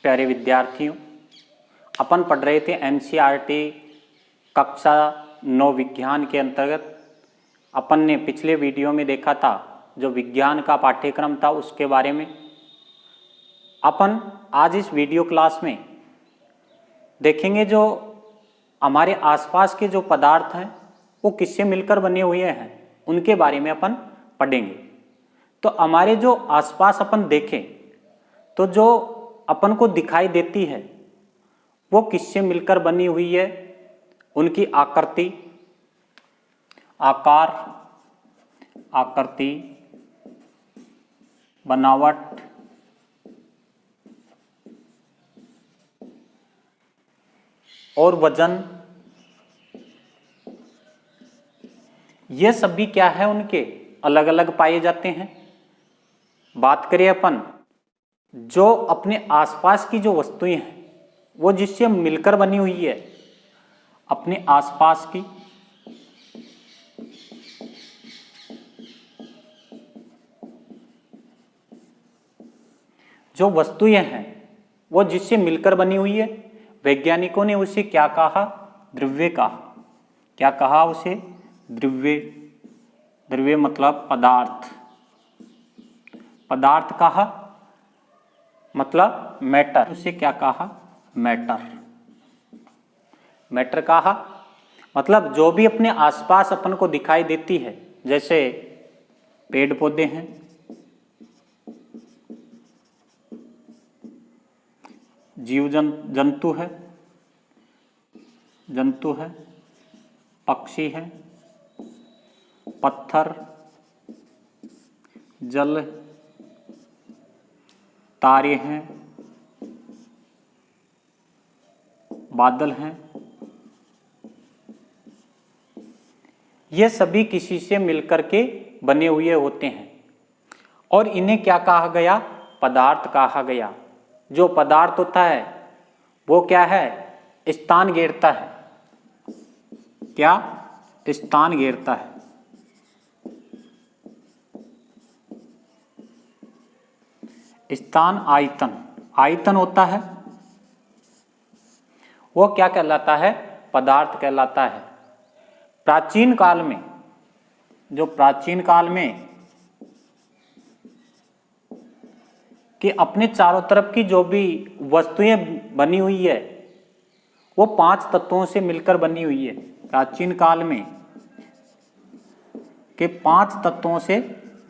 प्यारे विद्यार्थियों, अपन पढ़ रहे थे एनसीईआरटी कक्षा 9 विज्ञान के अंतर्गत। अपन ने पिछले वीडियो में देखा था जो विज्ञान का पाठ्यक्रम था उसके बारे में। अपन आज इस वीडियो क्लास में देखेंगे जो हमारे आसपास के जो पदार्थ हैं वो किससे मिलकर बने हुए हैं उनके बारे में अपन पढ़ेंगे। तो हमारे जो आसपास अपन देखें तो जो अपन को दिखाई देती है वो किससे मिलकर बनी हुई है, उनकी आकृति, आकार, आकृति, बनावट, और वजन, ये सभी क्या है उनके अलग अलग पाए जाते हैं। बात करें अपन जो अपने आसपास की जो वस्तुएं हैं वो जिससे मिलकर बनी हुई है, अपने आसपास की जो वस्तुएं हैं वो जिससे मिलकर बनी हुई है, वैज्ञानिकों ने उसे क्या कहा? द्रव्य कहा। क्या कहा उसे? द्रव्य। द्रव्य मतलब पदार्थ। पदार्थ कहा मतलब मैटर। उसे क्या कहा? मैटर। मैटर कहा मतलब जो भी अपने आसपास अपन को दिखाई देती है, जैसे पेड़ पौधे हैं, जीव जंतु है, पक्षी है, पत्थर, जल, तारे हैं, बादल हैं, ये सभी किसी से मिलकर के बने हुए होते हैं और इन्हें क्या कहा गया? पदार्थ कहा गया। जो पदार्थ होता है वो क्या है? स्थान घेरता है। क्या? स्थान घेरता है। स्थान, आयतन। आयतन होता है वो क्या कहलाता है? पदार्थ कहलाता है। प्राचीन काल में कि अपने चारों तरफ की जो भी वस्तुएं बनी हुई है वो 5 तत्वों से मिलकर बनी हुई है। प्राचीन काल में के 5 तत्वों से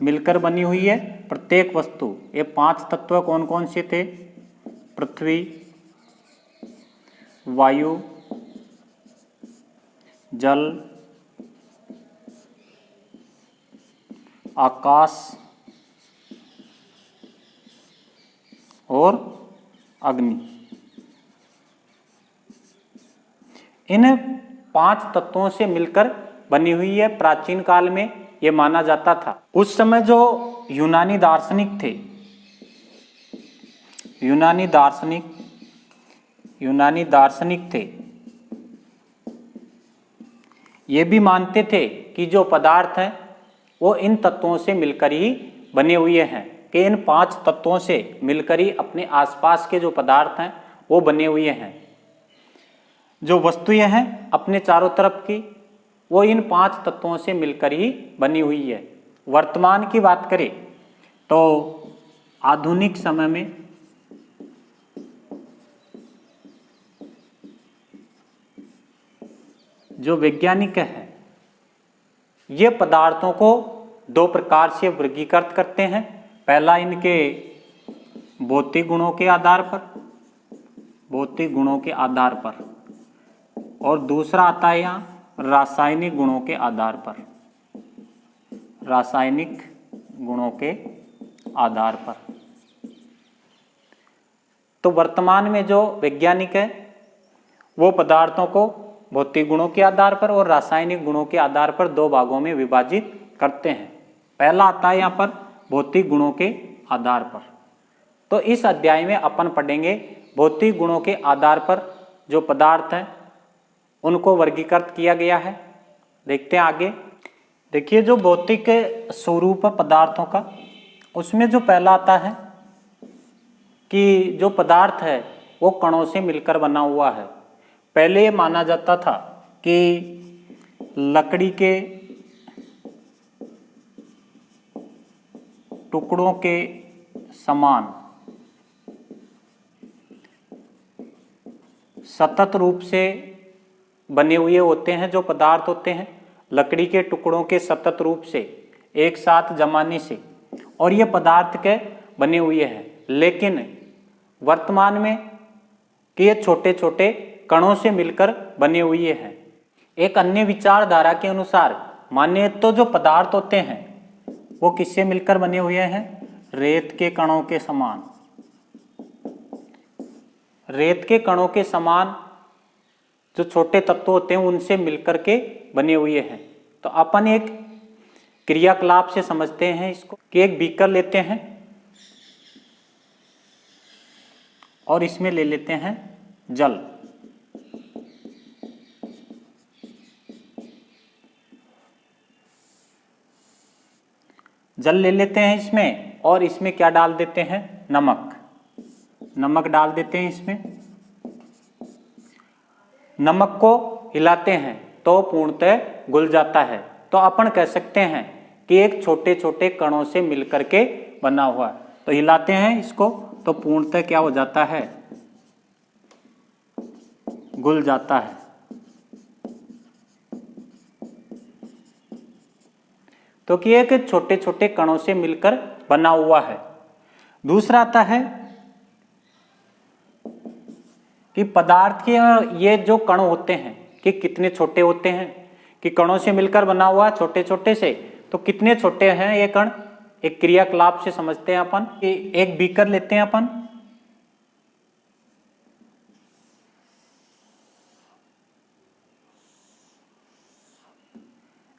मिलकर बनी हुई है प्रत्येक वस्तु। ये 5 तत्व कौन कौन से थे? पृथ्वी, वायु, जल, आकाश और अग्नि। इन 5 तत्वों से मिलकर बनी हुई है। प्राचीन काल में ये माना जाता था। उस समय जो यूनानी दार्शनिक थे, यूनानी दार्शनिक थे, ये भी मानते थे कि जो पदार्थ हैं वो इन तत्वों से मिलकर ही बने हुए हैं, कि इन 5 तत्वों से मिलकर ही अपने आसपास के जो पदार्थ हैं वो बने हुए हैं। जो वस्तुएं हैं अपने चारों तरफ की वो इन 5 तत्वों से मिलकर ही बनी हुई है। वर्तमान की बात करें तो आधुनिक समय में जो वैज्ञानिक हैं ये पदार्थों को 2 प्रकार से वर्गीकृत करते हैं। पहला इनके भौतिक गुणों के आधार पर, और दूसरा आता है यहाँ रासायनिक गुणों के आधार पर। तो वर्तमान में जो वैज्ञानिक है वो पदार्थों को भौतिक गुणों के आधार पर और रासायनिक गुणों के आधार पर 2 भागों में विभाजित करते हैं। पहला आता है यहाँ पर भौतिक गुणों के आधार पर। तो इस अध्याय में अपन पढ़ेंगे भौतिक गुणों के आधार पर जो पदार्थ हैं उनको वर्गीकृत किया गया है। देखते हैं आगे। देखिए जो भौतिक स्वरूप पदार्थों का, उसमें जो पहला आता है कि जो पदार्थ है वो कणों से मिलकर बना हुआ है। पहले ये माना जाता था कि लकड़ी के टुकड़ों के समान सतत रूप से बने हुए होते हैं जो पदार्थ होते हैं, लकड़ी के टुकड़ों के सतत रूप से एक साथ जमाने से, और ये पदार्थ के बने हुए हैं। लेकिन वर्तमान में कि ये छोटे छोटे कणों से मिलकर बने हुए हैं। एक अन्य विचारधारा के अनुसार माने तो जो पदार्थ होते हैं वो किससे मिलकर बने हुए हैं? रेत के कणों के समान। रेत के कणों के समान जो छोटे तत्व होते हैं उनसे मिलकर के बने हुए हैं। तो अपन एक क्रियाकलाप से समझते हैं इसको कि एक बीकर लेते हैं और इसमें ले लेते हैं जल। जल ले लेते हैं इसमें और इसमें क्या डाल देते हैं? नमक। नमक डाल देते हैं इसमें। नमक को हिलाते हैं तो पूर्णतः घुल जाता है। तो अपन कह सकते हैं कि एक छोटे छोटे कणों से मिलकर के बना हुआ है। तो हिलाते हैं इसको तो पूर्णतः क्या हो जाता है? घुल जाता है। तो कि एक छोटे छोटे कणों से मिलकर बना हुआ है। दूसरा आता है कि पदार्थ के ये जो कण होते हैं कि कितने छोटे होते हैं, कि कणों से मिलकर बना हुआ है छोटे छोटे से, तो कितने छोटे हैं ये कण? एक क्रियाकलाप से समझते हैं अपन कि एक बीकर लेते हैं अपन,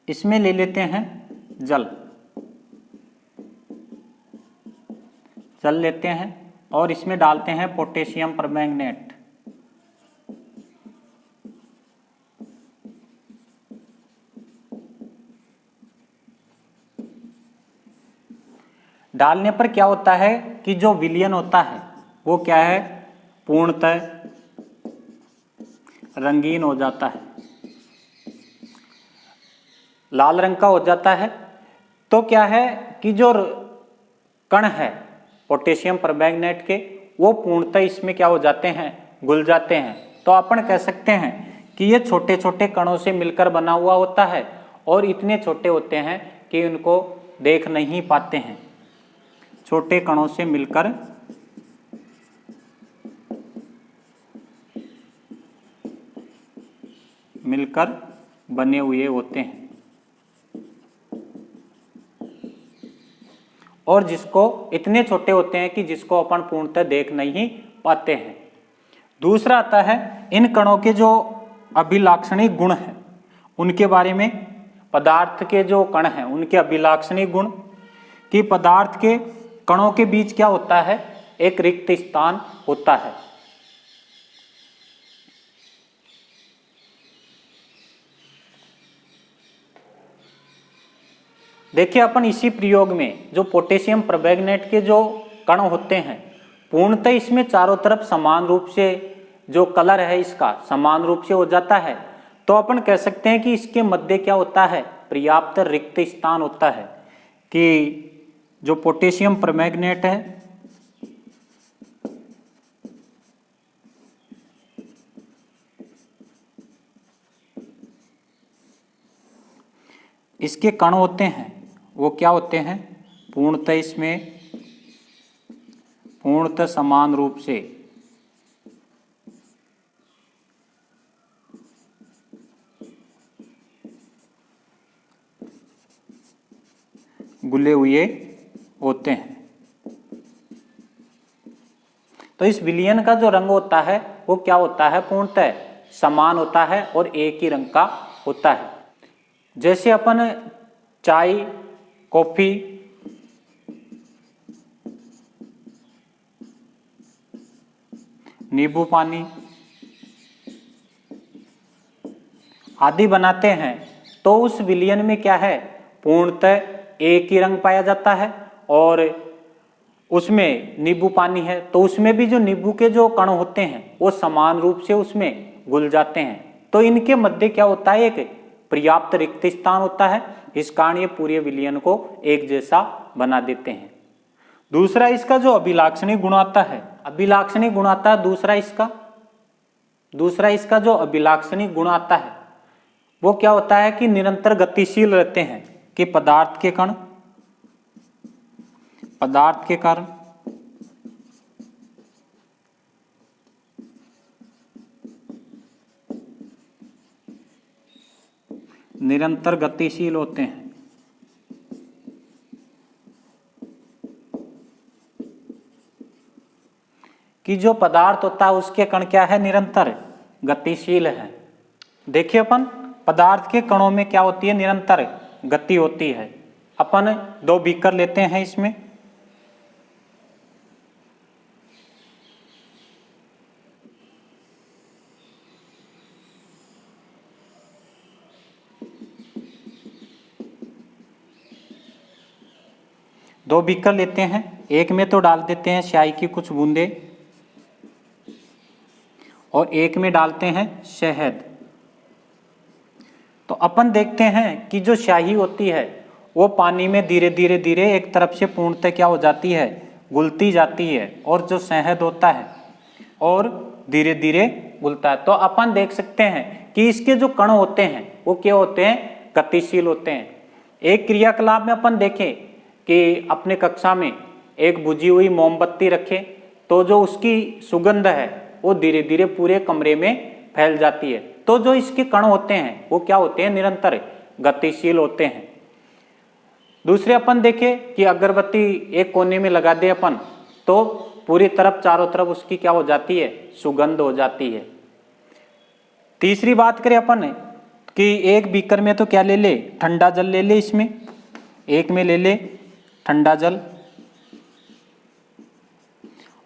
इसमें ले लेते हैं जल। जल लेते हैं और इसमें डालते हैं पोटेशियम परमैंगनेट। डालने पर क्या होता है कि जो विलयन होता है वो क्या है? पूर्णतः रंगीन हो जाता है, लाल रंग का हो जाता है। तो क्या है कि जो कण है पोटेशियम परमैंगनेट के वो पूर्णतः इसमें क्या हो जाते हैं? घुल जाते हैं। तो अपन कह सकते हैं कि ये छोटे छोटे कणों से मिलकर बना हुआ होता है और इतने छोटे होते हैं कि उनको देख नहीं पाते हैं। छोटे कणों से मिलकर बने हुए होते हैं और जिसको इतने छोटे होते हैं कि जिसको अपन पूर्णतः देख नहीं पाते हैं। दूसरा आता है इन कणों के जो अभिलाक्षणिक गुण हैं उनके बारे में। पदार्थ के जो कण हैं उनके अभिलाक्षणिक गुण कि पदार्थ के कणों के बीच क्या होता है? एक रिक्त स्थान होता है। देखिए अपन इसी प्रयोग में जो पोटेशियम परमैंगनेट के जो कण होते हैं पूर्णतः इसमें चारों तरफ समान रूप से जो कलर है इसका समान रूप से हो जाता है। तो अपन कह सकते हैं कि इसके मध्य क्या होता है? पर्याप्त रिक्त स्थान होता है कि जो पोटेशियम परमैंगनेट है इसके कण होते हैं वो क्या होते हैं? पूर्णतः इसमें पूर्णतः समान रूप से घुले हुए होते हैं। तो इस विलयन का जो रंग होता है वो क्या होता है? पूर्णतः समान होता है और एक ही रंग का होता है। जैसे अपन चाय, कॉफी, नींबू पानी आदि बनाते हैं तो उस विलयन में क्या है? पूर्णतः एक ही रंग पाया जाता है और उसमें नींबू पानी है तो उसमें भी जो नींबू के जो कण होते हैं वो समान रूप से उसमें घुल जाते हैं। तो इनके मध्य क्या होता है, एक पर्याप्त रिक्त स्थान होता है, इस कारण ये पूरे विलयन को एक जैसा बना देते हैं। दूसरा इसका जो अभिलाक्षणिक गुण आता है, अभिलाक्षणिक गुण आता है दूसरा इसका जो अभिलाक्षणिक गुण आता है वो क्या होता है कि निरंतर गतिशील रहते हैं, कि पदार्थ के कारण निरंतर गतिशील होते हैं। कि जो पदार्थ होता है उसके कण क्या है, निरंतर गतिशील है। देखिए अपन पदार्थ के कणों में क्या होती है, निरंतर गति होती है। अपन 2 बीकर लेते हैं, इसमें दो बीकर लेते हैं, एक में तो डाल देते हैं स्याही की कुछ बूंदे और एक में डालते हैं शहद। तो अपन देखते हैं कि जो स्याही होती है वो पानी में धीरे धीरे एक तरफ से पूर्णतः क्या हो जाती है, घुलती जाती है, और जो शहद होता है और धीरे धीरे घुलता है। तो अपन देख सकते हैं कि इसके जो कण होते हैं वो क्या होते हैं, गतिशील होते हैं। एक क्रियाकलाप में अपन देखें कि अपने कक्षा में एक बुझी हुई मोमबत्ती रखें तो जो उसकी सुगंध है वो धीरे धीरे पूरे कमरे में फैल जाती है। तो जो इसके कण होते हैं वो क्या होते हैं, निरंतर गतिशील होते हैं। दूसरे अपन देखें कि अगरबत्ती एक कोने में लगा दे अपन तो पूरी तरफ चारों तरफ उसकी क्या हो जाती है, सुगंध हो जाती है। तीसरी बात करें अपन कि एक बीकर में तो क्या ले ले, ठंडा जल ले ले, इसमें एक में ले ले ठंडा जल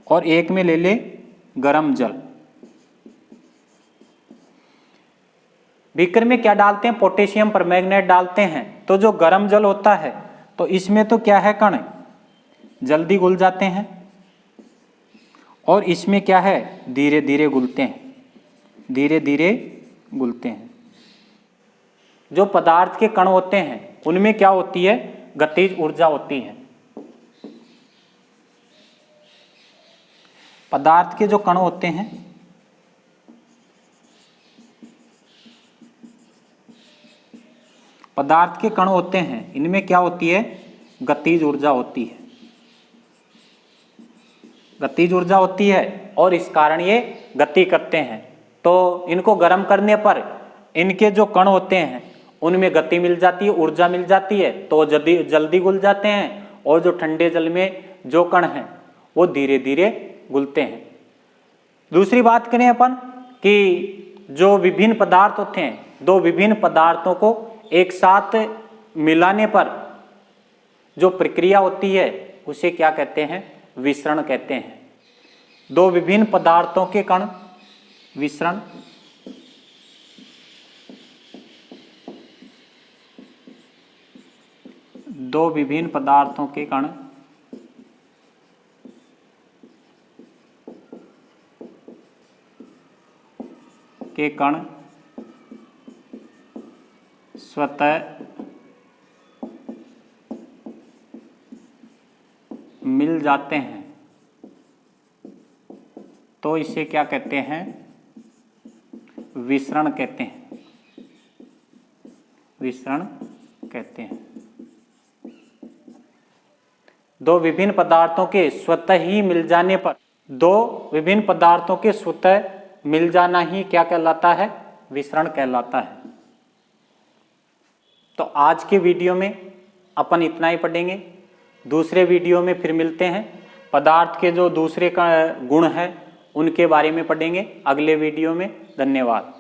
और एक में ले ले गरम जल। बीकर में क्या डालते हैं, पोटेशियम परमैंगनेट डालते हैं। तो जो गरम जल होता है तो इसमें तो क्या है, कण जल्दी घुल जाते हैं और इसमें क्या है, धीरे धीरे घुलते हैं, धीरे धीरे घुलते हैं। जो पदार्थ के कण होते हैं उनमें क्या होती है, गतिज ऊर्जा होती है। पदार्थ के जो कण होते हैं इनमें क्या होती है, गतिज ऊर्जा होती है, गतिज ऊर्जा होती है और इस कारण ये गति करते हैं। तो इनको गर्म करने पर इनके जो कण होते हैं उनमें गति मिल जाती है, ऊर्जा मिल जाती है, तो जल्दी घुल जाते हैं। और जो ठंडे जल में जो कण हैं वो धीरे धीरे घुलते हैं। दूसरी बात करें अपन कि जो विभिन्न पदार्थ होते हैं, 2 विभिन्न पदार्थों को एक साथ मिलाने पर जो प्रक्रिया होती है उसे क्या कहते हैं, विसरण कहते हैं। 2 विभिन्न पदार्थों के कण विसरण, दो विभिन्न पदार्थों के कण स्वतः मिल जाते हैं तो इसे क्या कहते हैं, विसरण कहते हैं, विसरण कहते हैं। 2 विभिन्न पदार्थों के स्वतः ही मिल जाने पर, 2 विभिन्न पदार्थों के स्वतः मिल जाना ही क्या कहलाता है, विसरण कहलाता है। तो आज के वीडियो में अपन इतना ही पढ़ेंगे। दूसरे वीडियो में फिर मिलते हैं। पदार्थ के जो दूसरे का गुण है उनके बारे में पढ़ेंगे अगले वीडियो में। धन्यवाद।